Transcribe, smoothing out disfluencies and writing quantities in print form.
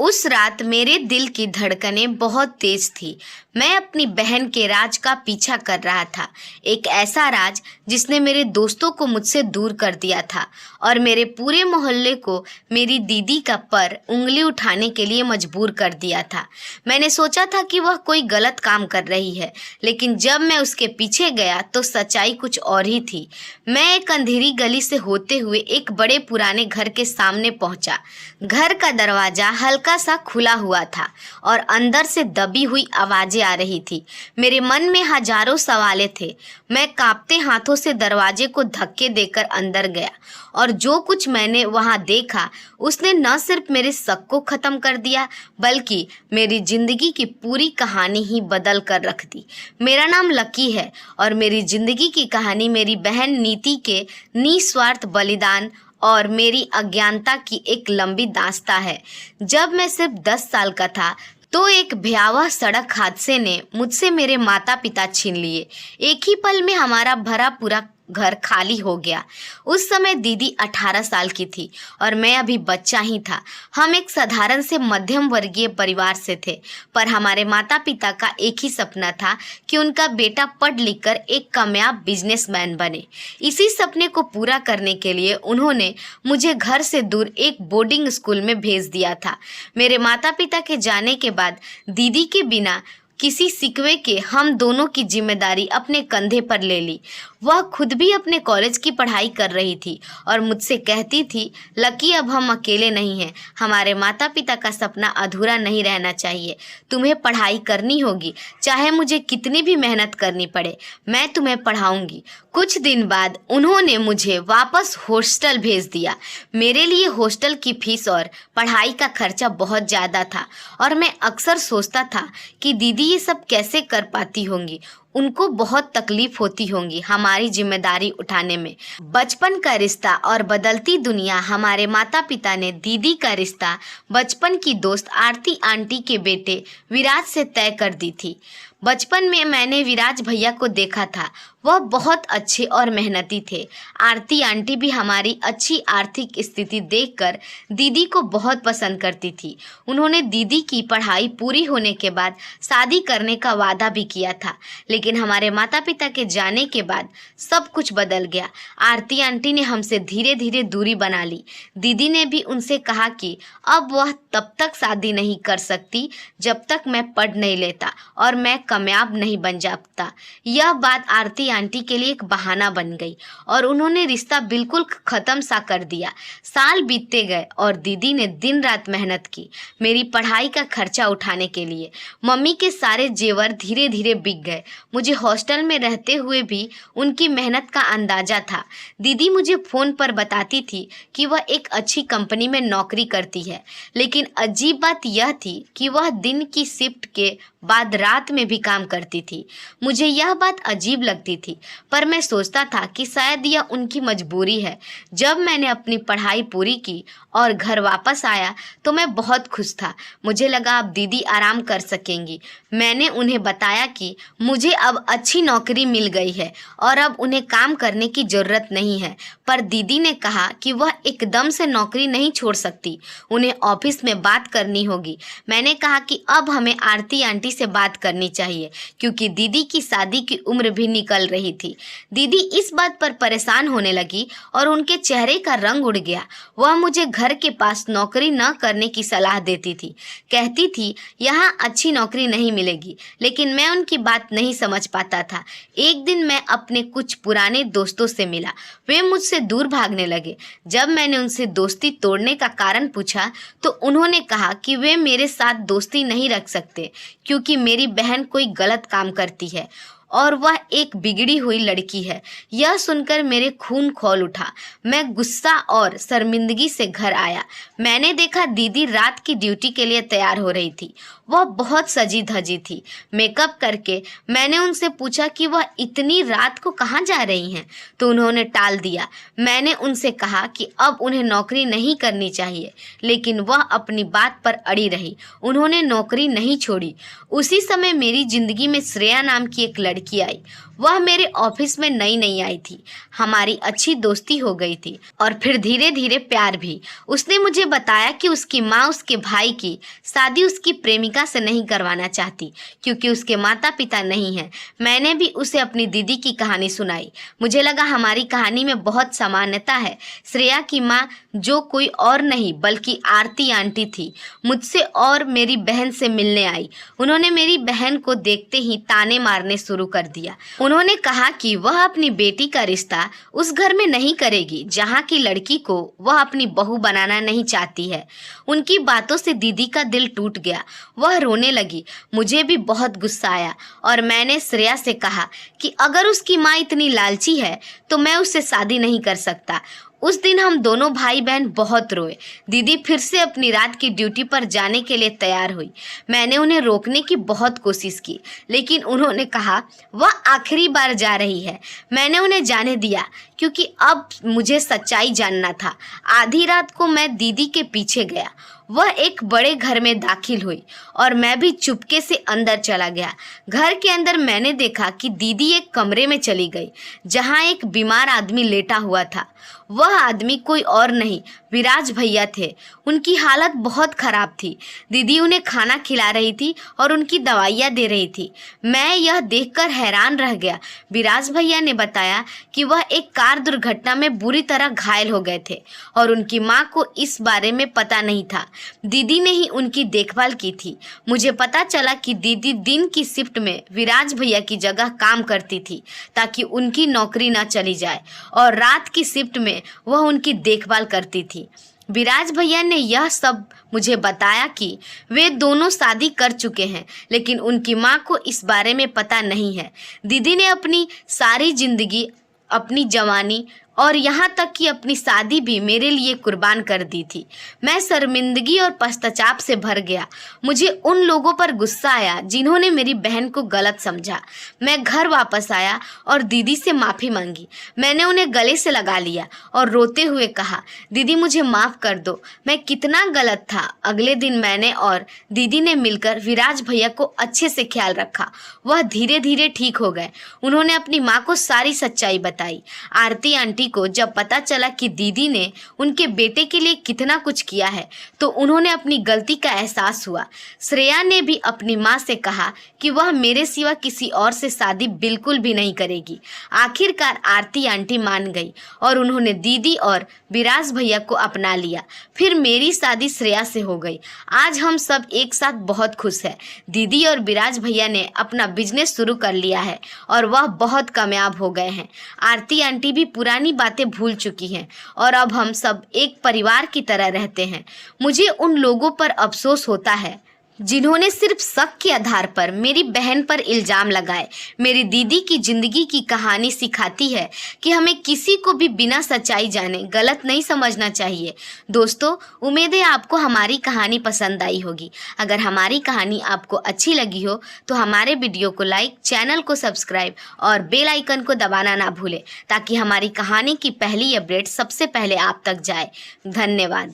उस रात मेरे दिल की धड़कनें बहुत तेज थी। मैं अपनी बहन के राज का पीछा कर रहा था, एक ऐसा राज जिसने मेरे दोस्तों को मुझसे दूर कर दिया था और मेरे पूरे मोहल्ले को मेरी दीदी का पर उंगली उठाने के लिए मजबूर कर दिया था। मैंने सोचा था कि वह कोई गलत काम कर रही है, लेकिन जब मैं उसके पीछे गया तो सच्चाई कुछ और ही थी। मैं एक अंधेरी गली से होते हुए एक बड़े पुराने घर के सामने पहुंचा। घर का दरवाजा हल्का सा खुला हुआ था और अंदर से दबी हुई आवाजें आ रही थी। मेरे मन में हजारों सवालें थे। मैं कांपते हाथों से दरवाजे को धक्के देकर अंदर गया और जो कुछ मैंने वहां देखा उसने न सिर्फ मेरे शक को खत्म कर दिया, बल्कि मेरी जिंदगी की पूरी कहानी ही बदल कर रख दी। मेरा नाम लकी है और मेरी जिंदगी की कहानी मेरी बहन नीति के निस्वार्थ बलिदान और मेरी अज्ञानता की एक लंबी दास्तां है। जब मैं सिर्फ 10 साल का था तो एक भयावह सड़क हादसे ने मुझसे मेरे माता पिता छीन लिए। एक ही पल में हमारा भरा पूरा घर खाली हो गया। उस समय दीदी 18 साल की थी और मैं अभी बच्चा ही था। हम एक साधारण से मध्यम वर्गीय परिवार से थे, पर हमारे माता पिता का एक ही सपना था कि उनका बेटा पढ़ लिख कर एक कामयाब बिजनेसमैन बने। इसी सपने को पूरा करने के लिए उन्होंने मुझे घर से दूर एक बोर्डिंग स्कूल में भेज दिया था। मेरे माता पिता के जाने के बाद दीदी के बिना किसी सिकवे के हम दोनों की जिम्मेदारी अपने कंधे पर ले ली। वह खुद भी अपने कॉलेज की पढ़ाई कर रही थी और मुझसे कहती थी, लकी अब हम अकेले नहीं हैं, हमारे माता पिता का सपना अधूरा नहीं रहना चाहिए। तुम्हें पढ़ाई करनी होगी, चाहे मुझे कितनी भी मेहनत करनी पड़े, मैं तुम्हें पढ़ाऊंगी। कुछ दिन बाद उन्होंने मुझे वापस हॉस्टल भेज दिया। मेरे लिए हॉस्टल की फीस और पढ़ाई का खर्चा बहुत ज़्यादा था और मैं अक्सर सोचता था कि दीदी ये सब कैसे कर पाती होंगी। उनको बहुत तकलीफ होती होंगी हमारी जिम्मेदारी उठाने में। बचपन का रिश्ता और बदलती दुनिया। हमारे माता पिता ने दीदी का रिश्ता बचपन की दोस्त आरती आंटी के बेटे विराज से तय कर दी थी। बचपन में मैंने विराज भैया को देखा था, वह बहुत अच्छे और मेहनती थे। आरती आंटी भी हमारी अच्छी आर्थिक स्थिति देखकर दीदी को बहुत पसंद करती थी। उन्होंने दीदी की पढ़ाई पूरी होने के बाद शादी करने का वादा भी किया था, लेकिन हमारे माता पिता के जाने के बाद सब कुछ बदल गया। आरती आंटी ने हमसे धीरे धीरे दूरी बना ली। दीदी ने भी उनसे कहा कि अब वह तब तक शादी नहीं कर सकती जब तक मैं पढ़ नहीं लेता और मैं कामयाब नहीं बन जाता। यह बात आरती आंटी के लिए एक बहाना बन गई और उन्होंने रिश्ता बिल्कुल खत्म सा कर दिया। साल बीतते गए और दीदी ने दिन रात मेहनत की मेरी पढ़ाई का खर्चा उठाने के लिए। मम्मी के सारे जेवर धीरे धीरे बिक गए। मुझे हॉस्टल में रहते हुए भी उनकी मेहनत का अंदाजा था। दीदी मुझे फ़ोन पर बताती थी कि वह एक अच्छी कंपनी में नौकरी करती है, लेकिन अजीब बात यह थी कि वह दिन की शिफ्ट के बाद रात में भी काम करती थी। मुझे यह बात अजीब लगती थी, पर मैं सोचता था कि शायद यह उनकी मजबूरी है। जब मैंने अपनी पढ़ाई पूरी की और घर वापस आया तो मैं बहुत खुश था। मुझे लगा अब दीदी आराम कर सकेंगी। मैंने उन्हें बताया कि मुझे अब अच्छी नौकरी मिल गई है और अब उन्हें काम करने की ज़रूरत नहीं है, पर दीदी ने कहा कि वह एकदम से नौकरी नहीं छोड़ सकती, उन्हें ऑफिस में बात करनी होगी। मैंने कहा कि अब हमें आरती आंटी से बात करनी चाहिए क्योंकि दीदी की शादी की उम्र भी निकल रही थी। दीदी इस बात पर परेशान होने लगी और उनके चेहरे का रंग उड़ गया। वह मुझे घर के पास नौकरी न करने की सलाह देती थी, कहती थी यहाँ अच्छी नौकरी नहीं मिलेगी, लेकिन मैं उनकी बात नहीं समझ पाता था। एक दिन मैं अपने कुछ पुराने दोस्तों से मिला, वे मुझसे दूर भागने लगे। जब मैंने उनसे दोस्ती तोड़ने का कारण पूछा तो उन्होंने कहा कि वे मेरे साथ दोस्ती नहीं रख सकते क्योंकि मेरी बहन कोई गलत काम करती है और वह एक बिगड़ी हुई लड़की है। यह सुनकर मेरे खून खौल उठा। मैं गुस्सा और शर्मिंदगी से घर आया। मैंने देखा दीदी रात की ड्यूटी के लिए तैयार हो रही थी। वह बहुत सजी धजी थी। मेकअप करके मैंने उनसे पूछा कि वह इतनी रात को कहाँ जा रही हैं, तो उन्होंने टाल दिया। मैंने उनसे कहा कि अब उन्हें नौकरी नहीं करनी चाहिए, लेकिन वह अपनी बात पर अड़ी रही। उन्होंने नौकरी नहीं छोड़ी। उसी समय मेरी जिंदगी में श्रेया नाम की एक लड़की लड़की आई। वह मेरे ऑफिस में नई नई आई थी। हमारी अच्छी दोस्ती हो गई थी और फिर धीरे धीरे प्यार भी। उसने मुझे बताया कि उसकी माँ उसके भाई की शादी उसकी प्रेमिका से नहीं करवाना चाहती क्योंकि उसके माता पिता नहीं हैं। मैंने भी उसे अपनी दीदी की कहानी सुनाई। मुझे लगा हमारी कहानी में बहुत समानता है। श्रेया की माँ जो कोई और नहीं बल्कि आरती आंटी थी, मुझसे और मेरी बहन से मिलने आई। उन्होंने मेरी बहन को देखते ही ताने मारने शुरू कर दिया। उन्होंने कहा कि वह अपनी बेटी का रिश्ता उस घर में नहीं करेगी जहाँ की लड़की को वह अपनी बहू बनाना नहीं चाहती है। उनकी बातों से दीदी का दिल टूट गया। वह रोने लगी। मुझे भी बहुत गुस्सा आया और मैंने श्रेया से कहा कि अगर उसकी माँ इतनी लालची है तो मैं उससे शादी नहीं कर सकता। उस दिन हम दोनों भाई बहन बहुत रोए। दीदी फिर से अपनी रात की ड्यूटी पर जाने के लिए तैयार हुई। मैंने उन्हें रोकने की बहुत कोशिश की लेकिन उन्होंने कहा वह आखिरी बार जा रही है। मैंने उन्हें जाने दिया क्योंकि अब मुझे सच्चाई जानना था। आधी रात को मैं दीदी के पीछे गया। वह एक बड़े घर में दाखिल हुई और मैं भी चुपके से अंदर चला गया। घर के अंदर मैंने देखा कि दीदी एक कमरे में चली गई जहां एक बीमार आदमी लेटा हुआ था। वह आदमी कोई और नहीं विराज भैया थे। उनकी हालत बहुत खराब थी। दीदी उन्हें खाना खिला रही थी और उनकी दवाइयाँ दे रही थी। मैं यह देखकर हैरान रह गया। विराज भैया ने बताया कि वह एक कार दुर्घटना में बुरी तरह घायल हो गए थे और उनकी माँ को इस बारे में पता नहीं था। दीदी ने ही उनकी देखभाल की थी। मुझे पता चला कि दीदी दिन की शिफ्ट में विराज भैया की जगह काम करती थी ताकि उनकी नौकरी ना चली जाए और रात की शिफ्ट में वह उनकी देखभाल करती थी। विराज भैया ने यह सब मुझे बताया कि वे दोनों शादी कर चुके हैं लेकिन उनकी माँ को इस बारे में पता नहीं है। दीदी ने अपनी सारी जिंदगी, अपनी जवानी और यहाँ तक कि अपनी शादी भी मेरे लिए कुर्बान कर दी थी। मैं शर्मिंदगी और पश्चाताप से भर गया। मुझे उन लोगों पर गुस्सा आया जिन्होंने मेरी बहन को गलत समझा। मैं घर वापस आया और दीदी से माफ़ी मांगी। मैंने उन्हें गले से लगा लिया और रोते हुए कहा, दीदी मुझे माफ़ कर दो, मैं कितना गलत था। अगले दिन मैंने और दीदी ने मिलकर विराज भैया को अच्छे से ख्याल रखा। वह धीरे धीरे ठीक हो गए। उन्होंने अपनी माँ को सारी सच्चाई बताई। आरती आंटी को जब पता चला कि दीदी ने उनके बेटे के लिए कितना कुछ किया है तो उन्होंने अपनी गलती का एहसास हुआ। श्रेया ने भी अपनी माँ से कहा कि वह मेरे सिवा किसी और से शादी बिल्कुल भी नहीं करेगी। आखिरकार आरती आंटी मान गई और उन्होंने दीदी और विराज भैया को अपना लिया। फिर मेरी शादी श्रेया से हो गई। आज हम सब एक साथ बहुत खुश हैं। दीदी और विराज भैया ने अपना बिजनेस शुरू कर लिया है और वह बहुत कामयाब हो गए हैं। आरती आंटी भी पुरानी बातें भूल चुकी हैं और अब हम सब एक परिवार की तरह रहते हैं। मुझे उन लोगों पर अफसोस होता है जिन्होंने सिर्फ शक के आधार पर मेरी बहन पर इल्ज़ाम लगाए। मेरी दीदी की जिंदगी की कहानी सिखाती है कि हमें किसी को भी बिना सच्चाई जाने गलत नहीं समझना चाहिए। दोस्तों, उम्मीद है आपको हमारी कहानी पसंद आई होगी। अगर हमारी कहानी आपको अच्छी लगी हो तो हमारे वीडियो को लाइक, चैनल को सब्सक्राइब और बेल आइकन को दबाना ना भूलें ताकि हमारी कहानी की पहली अपडेट सबसे पहले आप तक जाए। धन्यवाद।